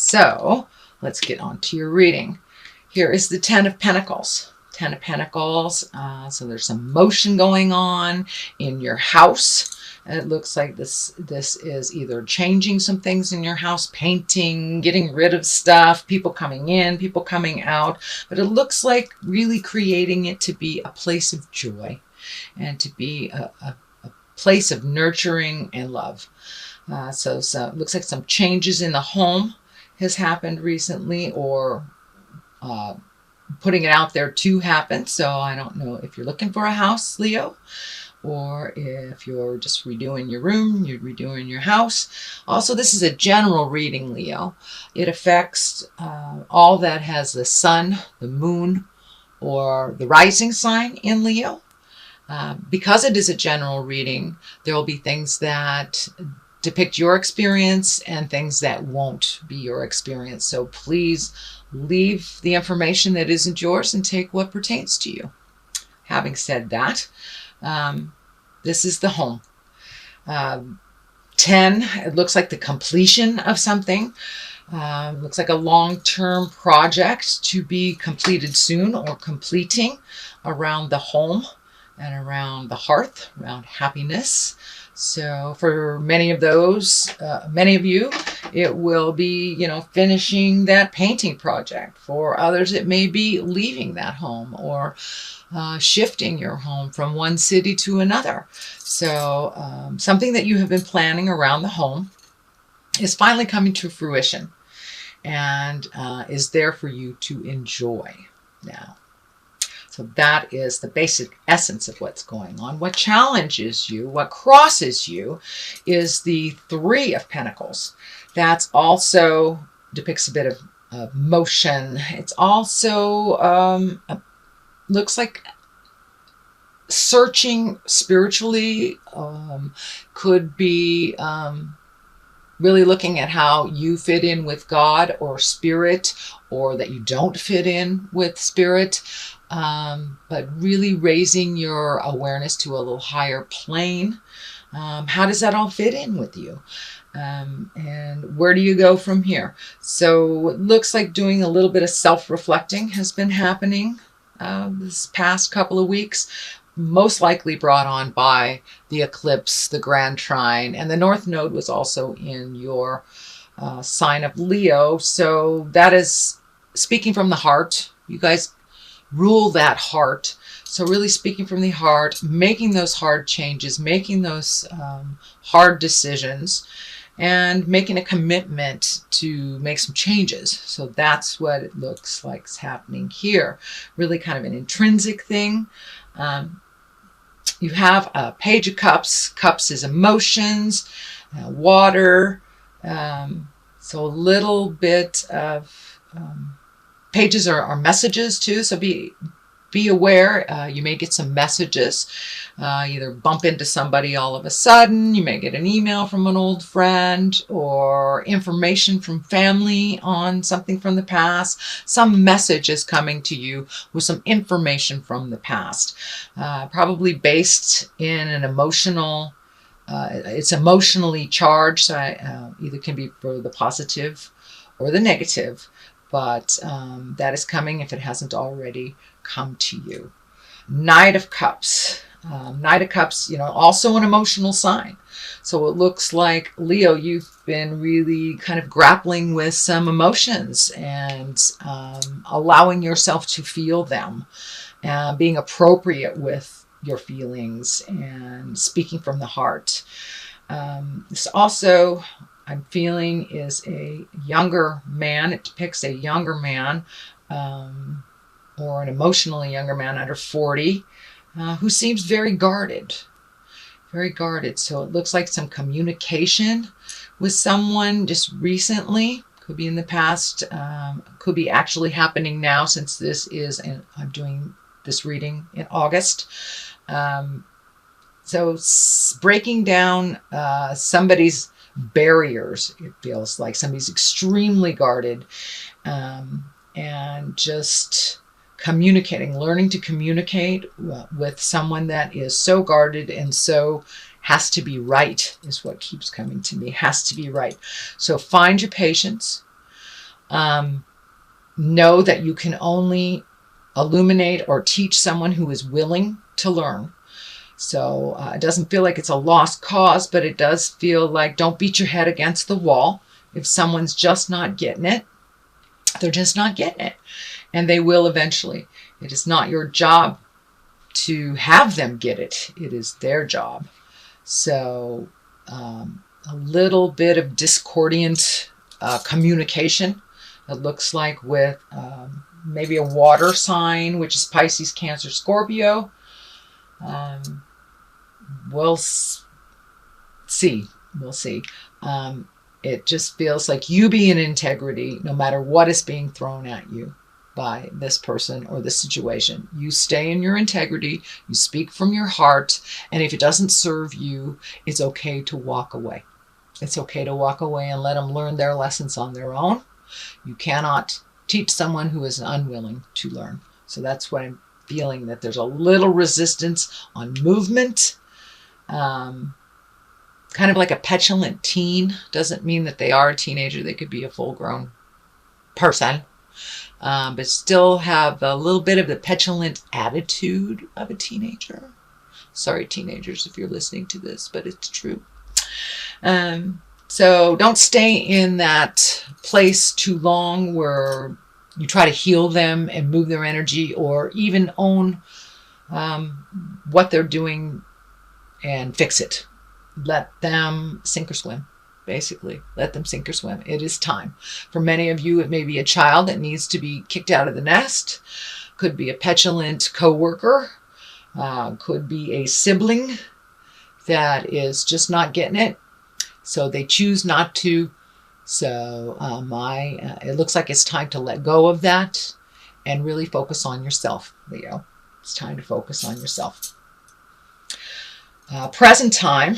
So let's get on to your reading. Here is the Ten of Pentacles. Ten of Pentacles. So there's some motion going on in your house. It looks like this is either changing some things in your house, painting, getting rid of stuff, people coming in, people coming out. But it looks like really creating it to be a place of joy and to be a place of nurturing and love. So it looks like some changes in the home has happened recently, or putting it out there to happen. So I don't know if you're looking for a house, Leo, or if you're just redoing your room, you're redoing your house. Also, this is a general reading, Leo. It affects all that has the sun, the moon, or the rising sign in Leo. Because it is a general reading, there will be things that depict your experience and things that won't be your experience. So please leave the information that isn't yours and take what pertains to you. Having said that, this is the home. 10, it looks like the completion of something. Looks like a long-term project to be completed soon, or completing around the home and around the hearth, around happiness. So for many of you, it will be, finishing that painting project. For others, it may be leaving that home, or shifting your home from one city to another. So something that you have been planning around the home is finally coming to fruition and is there for you to enjoy now. So that is the basic essence of what's going on. What challenges you, what crosses you, is the Three of Pentacles. That's also depicts a bit of motion. It's also looks like searching spiritually. Could be really looking at how you fit in with God or spirit, or that you don't fit in with spirit. But really raising your awareness to a little higher plane. How does that all fit in with you? And where do you go from here? So it looks like doing a little bit of self-reflecting has been happening this past couple of weeks, most likely brought on by the eclipse, the Grand Trine, and the North Node was also in your sign of Leo. So that is speaking from the heart. You guys rule that heart. So really speaking from the heart, making those hard changes, making those hard decisions, and making a commitment to make some changes. So that's what it looks like is happening here. Really kind of an intrinsic thing. You have a Page of Cups. Cups is emotions, water. So a little bit of pages are messages too. So be aware. You may get some messages. Either bump into somebody all of a sudden. You may get an email from an old friend, or information from family on something from the past. Some message is coming to you with some information from the past. Probably based in an emotional, it's emotionally charged. So either can be for the positive or the negative. But that is coming if it hasn't already come to you. Knight of Cups. Knight of Cups, also an emotional sign. So it looks like, Leo, you've been really kind of grappling with some emotions and allowing yourself to feel them, being appropriate with your feelings and speaking from the heart. This also, I'm feeling, is a younger man. It depicts a younger man, or an emotionally younger man under 40, who seems very guarded. Very guarded. So it looks like some communication with someone just recently. Could be in the past. Could be actually happening now, since this is, and I'm doing this reading in August. So breaking down somebody's barriers. It feels like somebody's extremely guarded, and just communicating, learning to communicate with someone that is so guarded and so has to be right, is what keeps coming to me. Has to be right. So find your patience. Know that you can only illuminate or teach someone who is willing to learn. So it doesn't feel like it's a lost cause, but it does feel like don't beat your head against the wall. If someone's just not getting it, they're just not getting it. And they will eventually. It is not your job to have them get it. It is their job. So a little bit of discordant communication, it looks like, with maybe a water sign, which is Pisces, Cancer, Scorpio. We'll see. We'll see. It just feels like you be in integrity no matter what is being thrown at you by this person or this situation. You stay in your integrity. You speak from your heart. And if it doesn't serve you, it's okay to walk away. It's okay to walk away and let them learn their lessons on their own. You cannot teach someone who is unwilling to learn. So that's why I'm feeling that there's a little resistance on movement. Kind of like a petulant teen. Doesn't mean that they are a teenager. They could be a full-grown person. But still have a little bit of the petulant attitude of a teenager. Sorry, teenagers, if you're listening to this, but it's true. So don't stay in that place too long where you try to heal them and move their energy, or even own what they're doing and fix it. Let them sink or swim, basically. Let them sink or swim. It is time. For many of you, it may be a child that needs to be kicked out of the nest. Could be a petulant coworker. Could be a sibling that is just not getting it. So they choose not to. So it looks like it's time to let go of that and really focus on yourself, Leo. It's time to focus on yourself. Present time,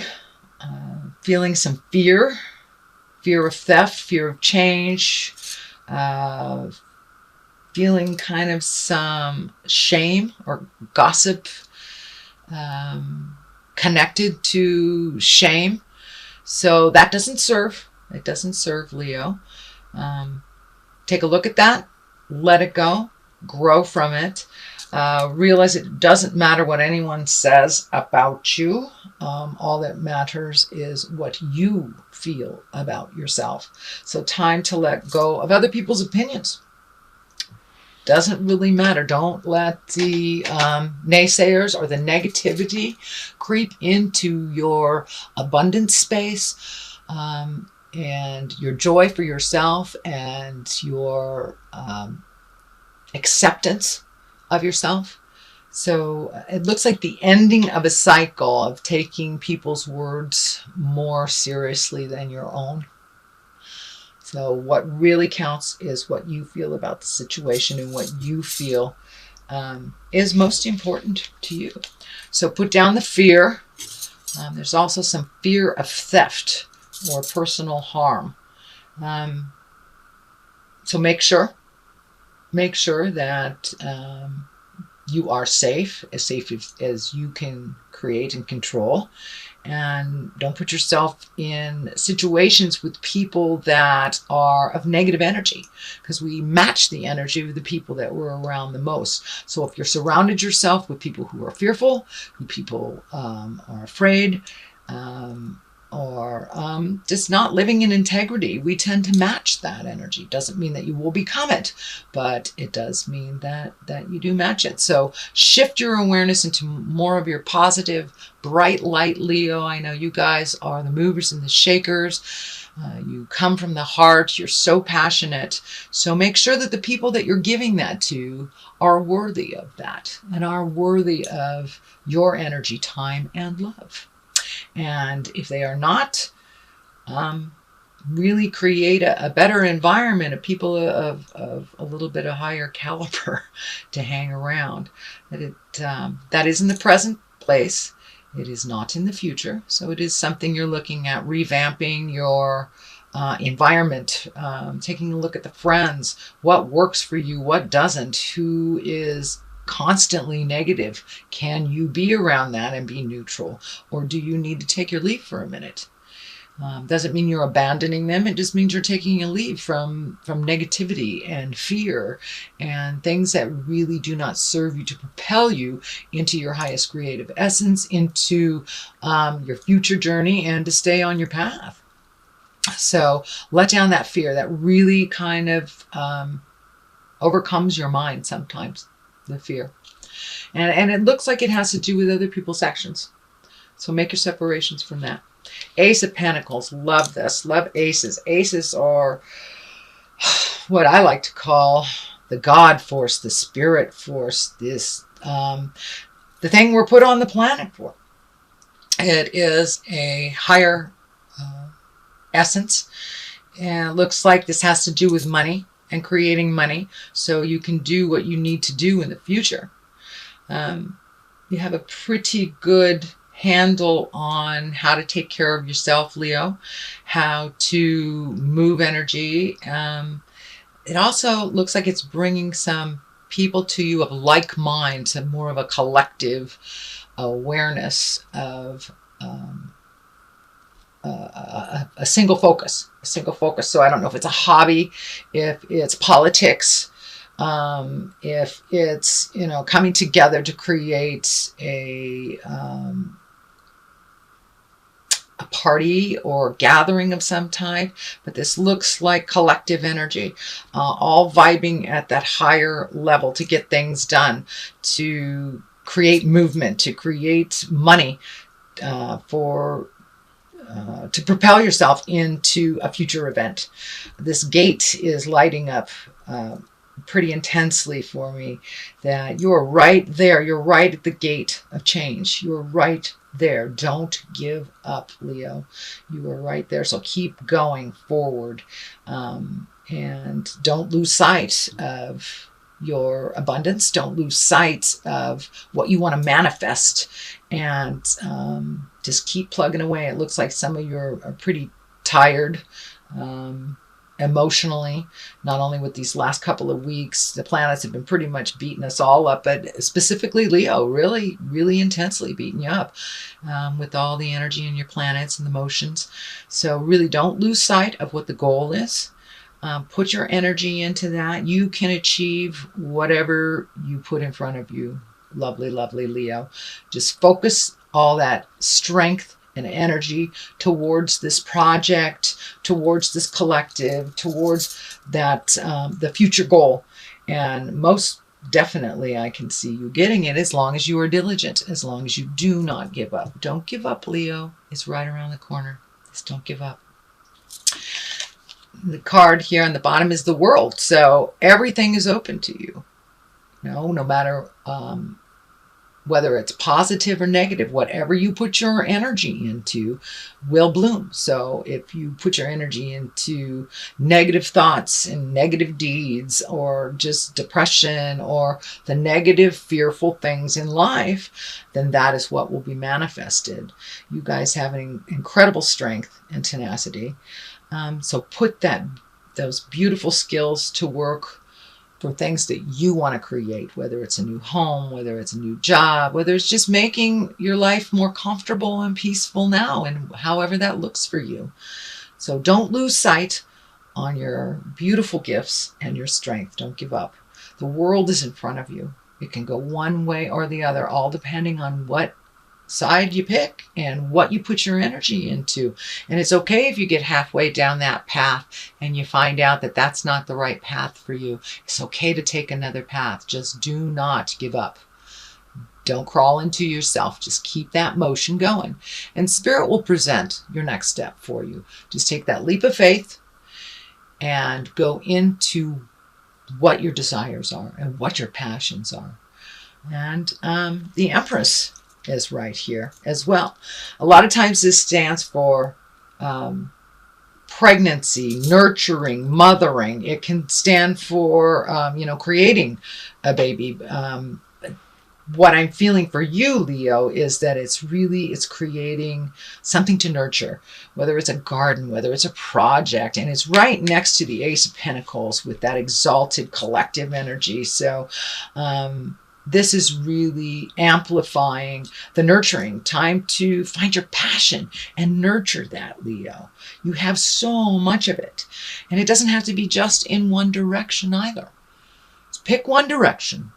feeling some fear of theft, fear of change, feeling kind of some shame or gossip connected to shame. So that doesn't serve. It doesn't serve, Leo. Take a look at that. Let it go. Grow from it. Realize it doesn't matter what anyone says about you. All that matters is what you feel about yourself. So time to let go of other people's opinions. Doesn't really matter. Don't let the naysayers or the negativity creep into your abundance space and your joy for yourself and your acceptance of yourself. So it looks like the ending of a cycle of taking people's words more seriously than your own. So what really counts is what you feel about the situation and what you feel is most important to you. So put down the fear. There's also some fear of theft or personal harm. So make sure that you are safe as you can create and control. And don't put yourself in situations with people that are of negative energy, because we match the energy of the people that we're around the most. So if you're surrounded yourself with people who are fearful, who people are afraid, or just not living in integrity, we tend to match that energy. Doesn't mean that you will become it, but it does mean that you do match it. So shift your awareness into more of your positive, bright light, Leo. I know you guys are the movers and the shakers. You come from the heart. You're so passionate. So make sure that the people that you're giving that to are worthy of that and are worthy of your energy, time, and love. And if they are not, really create a better environment of people of a little bit of higher caliber to hang around. That is in the present place. It is not in the future. So it is something you're looking at, revamping your environment, taking a look at the friends, what works for you, what doesn't, who is constantly negative. Can you be around that and be neutral? Or do you need to take your leave for a minute? Doesn't mean you're abandoning them. It just means you're taking a leave from negativity and fear and things that really do not serve you to propel you into your highest creative essence, into your future journey, and to stay on your path. So let down that fear that really kind of overcomes your mind sometimes, the fear. And it looks like it has to do with other people's actions. So make your separations from that. Ace of Pentacles. Love this. Love aces. Aces are what I like to call the God force, the spirit force, this the thing we're put on the planet for. It is a higher essence. And it looks like this has to do with money and creating money so you can do what you need to do in the future. You have a pretty good handle on how to take care of yourself, Leo, how to move energy. It also looks like it's bringing some people to you of like mind, so more of a collective awareness of a single focus. So I don't know if it's a hobby, if it's politics, if it's, coming together to create a party or gathering of some type, but this looks like collective energy, all vibing at that higher level to get things done, to create movement, to create money, to propel yourself into a future event. This gate is lighting up pretty intensely for me, that you're right there. You're right at the gate of change. You're right there. Don't give up, Leo. You are right there. So keep going forward, and don't lose sight of your abundance. Don't lose sight of what you want to manifest, and just keep plugging away. It looks like some of you are pretty tired emotionally, not only with these last couple of weeks. The planets have been pretty much beating us all up, but specifically Leo, really, really intensely beating you up with all the energy in your planets and the motions. So really don't lose sight of what the goal is. Put your energy into that. You can achieve whatever you put in front of you. Lovely, lovely Leo. Just focus all that strength and energy towards this project, towards this collective, towards that the future goal. And most definitely I can see you getting it as long as you are diligent, as long as you do not give up. Don't give up, Leo. It's right around the corner. Just don't give up. The card here on the bottom is the World. So everything is open to you. No matter whether it's positive or negative, whatever you put your energy into will bloom. So if you put your energy into negative thoughts and negative deeds, or just depression, or the negative, fearful things in life, then that is what will be manifested. You guys have an incredible strength and tenacity. So put those beautiful skills to work for things that you want to create, whether it's a new home, whether it's a new job, whether it's just making your life more comfortable and peaceful now, and however that looks for you. So don't lose sight on your beautiful gifts and your strength. Don't give up. The world is in front of you. It can go one way or the other, all depending on what side you pick and what you put your energy into. And it's okay if you get halfway down that path and you find out that that's not the right path for you. It's okay to take another path. Just do not give up. Don't crawl into yourself. Just keep that motion going. And Spirit will present your next step for you. Just take that leap of faith and go into what your desires are and what your passions are. And the Empress is right here as well. A lot of times this stands for pregnancy, nurturing, mothering. It can stand for, creating a baby. What I'm feeling for you, Leo, is that it's creating something to nurture, whether it's a garden, whether it's a project, and it's right next to the Ace of Pentacles with that exalted collective energy. So, this is really amplifying the nurturing. Time to find your passion and nurture that, Leo. You have so much of it. And it doesn't have to be just in one direction either. Pick one direction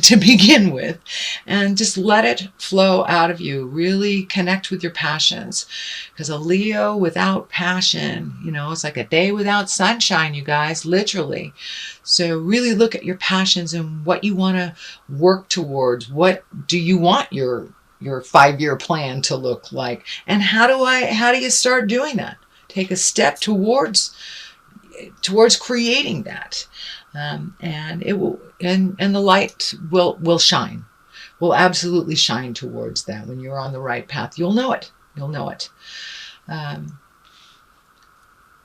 to begin with and just let it flow out of you. Really connect with your passions, because a Leo without passion, it's like a day without sunshine, you guys, literally. So really look at your passions and what you want to work towards. What do you want your 5-year plan to look like, and how do you start doing that? Take a step towards creating that. And it will, and the light will shine, will absolutely shine towards that. When you're on the right path, you'll know it.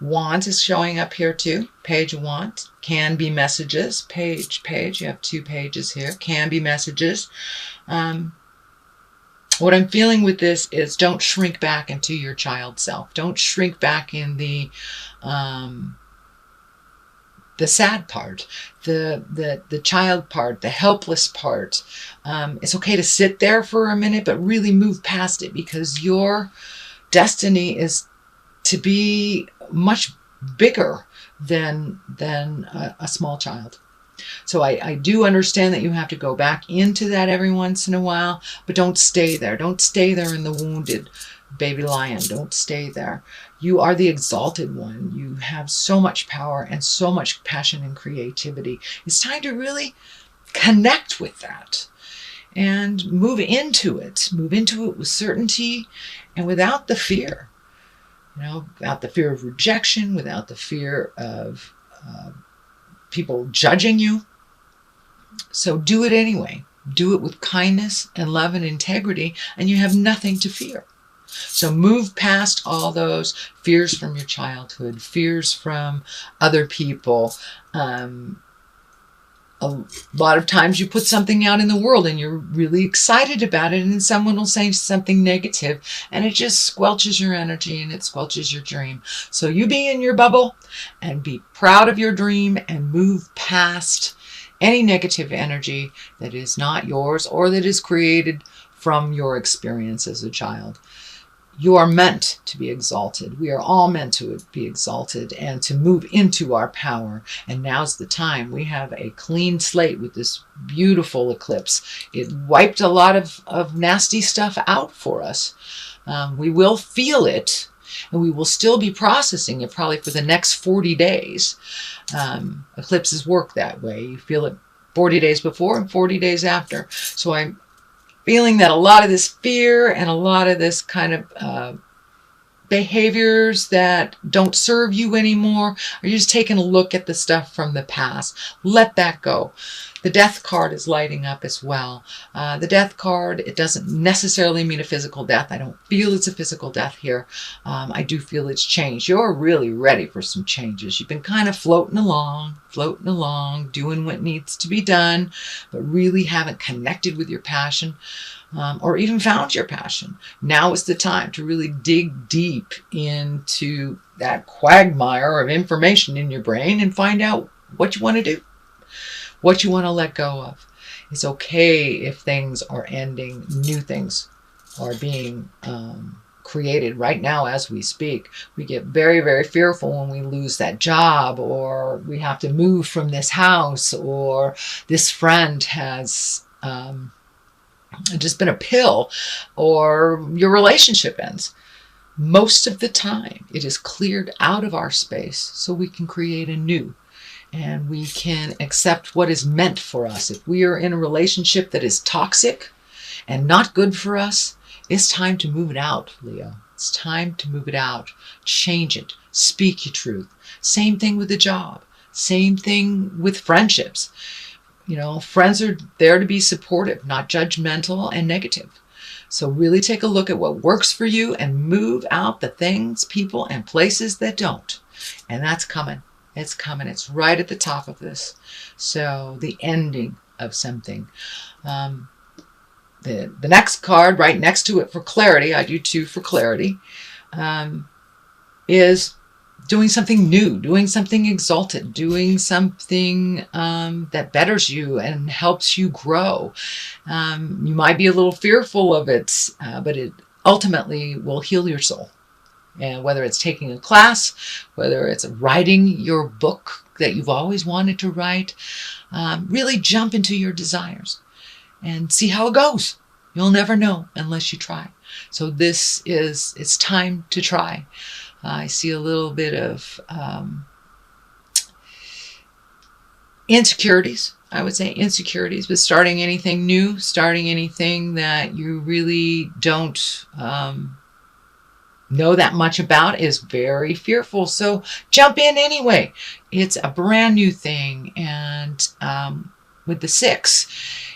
Want is showing up here too. Page of Want. Can be messages. Page. You have 2 pages here. Can be messages. What I'm feeling with this is, don't shrink back into your child self. Don't shrink back in the sad part, the child part, the helpless part. It's okay to sit there for a minute, but really move past it, because your destiny is to be much bigger than a small child. So I do understand that you have to go back into that every once in a while, but don't stay there. Don't stay there in the wounded baby lion. Don't stay there. You are the exalted one. You have so much power and so much passion and creativity. It's time to really connect with that and move into it. Move into it with certainty and without the fear. Without the fear of rejection, without the fear of people judging you. So do it anyway. Do it with kindness and love and integrity, and you have nothing to fear. So move past all those fears from your childhood, fears from other people. A lot of times you put something out in the world and you're really excited about it, and then someone will say something negative and it just squelches your energy and it squelches your dream. So you be in your bubble and be proud of your dream and move past any negative energy that is not yours or that is created from your experience as a child. You are meant to be exalted. We are all meant to be exalted and to move into our power. And now's the time. We have a clean slate with this beautiful eclipse. It wiped a lot of nasty stuff out for us. We will feel it, and we will still be processing it probably for the next 40 days. Eclipses work that way. You feel it 40 days before and 40 days after. So I'm feeling that a lot of this fear and a lot of this kind of behaviors that don't serve you anymore, or you're just taking a look at the stuff from the past. Let that go. The death card is lighting up as well. The death card, it doesn't necessarily mean a physical death. I don't feel it's a physical death here. I do feel it's change. You're really ready for some changes. You've been kind of floating along, doing what needs to be done, but really haven't connected with your passion. Or even found your passion. Now is the time to really dig deep into that quagmire of information in your brain and find out what you want to do, what you want to let go of. It's okay if things are ending, new things are being created right now as we speak. We get very, very fearful when we lose that job, or we have to move from this house, or this friend has just been a pill, or your relationship ends. Most of the time, it is cleared out of our space so we can create a new, and we can accept what is meant for us. If we are in a relationship that is toxic and not good for us, it's time to move it out, Leo. It's time to move it out. Change it. Speak your truth. Same thing with the job. Same thing with friendships. Friends are there to be supportive, not judgmental and negative. So really take a look at what works for you and move out the things, people, and places that don't. And that's coming. It's coming. It's right at the top of this. So the ending of something. The next card right next to it for clarity, I do too for clarity, is doing something new, doing something exalted, doing something that betters you and helps you grow. You might be a little fearful of it, but it ultimately will heal your soul. And whether it's taking a class, whether it's writing your book that you've always wanted to write, really jump into your desires and see how it goes. You'll never know unless you try. So it's time to try. I see a little bit of insecurities. I would say insecurities with starting anything new, starting anything that you really don't know that much about is very fearful. So jump in anyway. It's a brand new thing. And with the 6,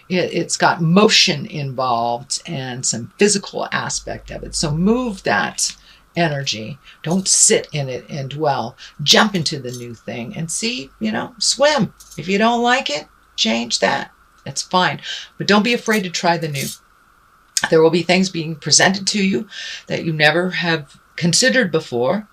it's got motion involved and some physical aspect of it. So move that energy. Don't sit in it and dwell. Jump into the new thing and see, swim. If you don't like it, change that. It's fine. But don't be afraid to try the new. There will be things being presented to you that you never have considered before.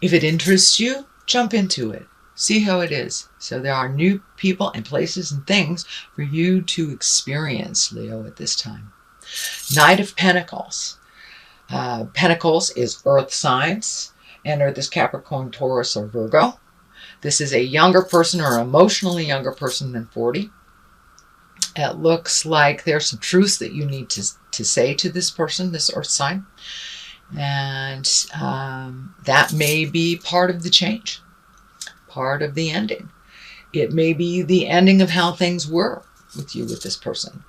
If it interests you, jump into it. See how it is. So there are new people and places and things for you to experience, Leo, at this time. Knight of Pentacles. Pentacles is earth signs, and earth is Capricorn, Taurus, or Virgo. This is a younger person or emotionally younger person than 40. It looks like there's some truths that you need to say to this person, this earth sign. And that may be part of the change, part of the ending. It may be the ending of how things were with you with this person.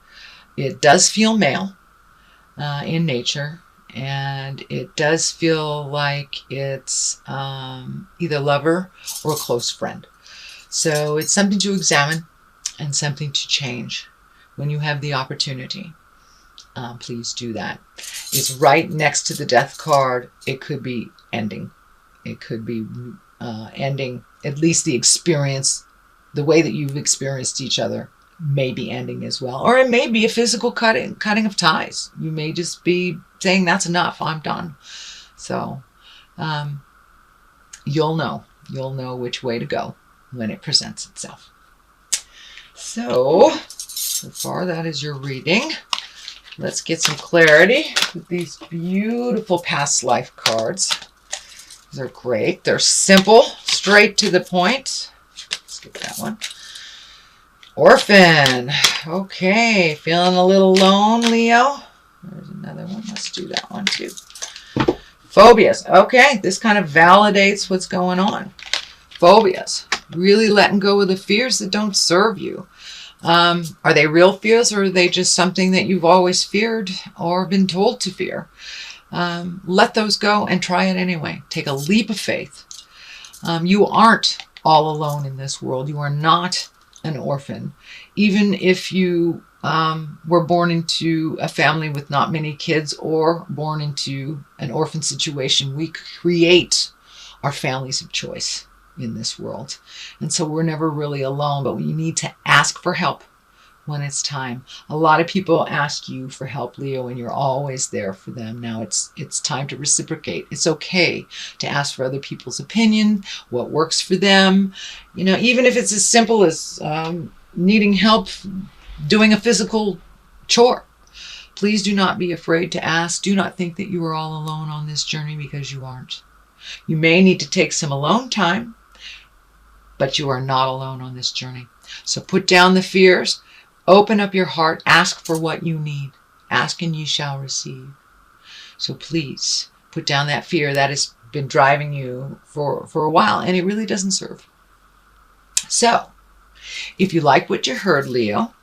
It does feel male in nature, and it does feel like it's either lover or a close friend. So it's something to examine and something to change when you have the opportunity. Please do that. It's right next to the death card. It could be ending. It could be ending, at least the experience, the way that you've experienced each other may be ending as well. Or it may be a physical cutting of ties. You may just be saying, that's enough, I'm done. So you'll know which way to go when it presents itself. So far that is your reading. Let's get some clarity with these beautiful past life cards. They're great. They're simple, straight to the point. Let's get that one. Orphan. Okay, feeling a little alone, Leo? There's another one. Let's do that one too. Phobias. Okay, this kind of validates what's going on. Phobias. Really letting go of the fears that don't serve you. Are they real fears, or are they just something that you've always feared or been told to fear? Let those go and try it anyway. Take a leap of faith. You aren't all alone in this world. You are not an orphan. Even if you were born into a family with not many kids or born into an orphan situation, we create our families of choice in this world. And so we're never really alone, but we need to ask for help when it's time. A lot of people ask you for help, Leo, and you're always there for them. Now it's time to reciprocate. It's okay to ask for other people's opinion, what works for them. Even if it's as simple as needing help doing a physical chore. Please do not be afraid to ask. Do not think that you are all alone on this journey, because you aren't. You may need to take some alone time, but you are not alone on this journey. So put down the fears, open up your heart, ask for what you need. Ask and you shall receive. So please put down that fear that has been driving you for a while, and it really doesn't serve. So if you like what you heard, Leo,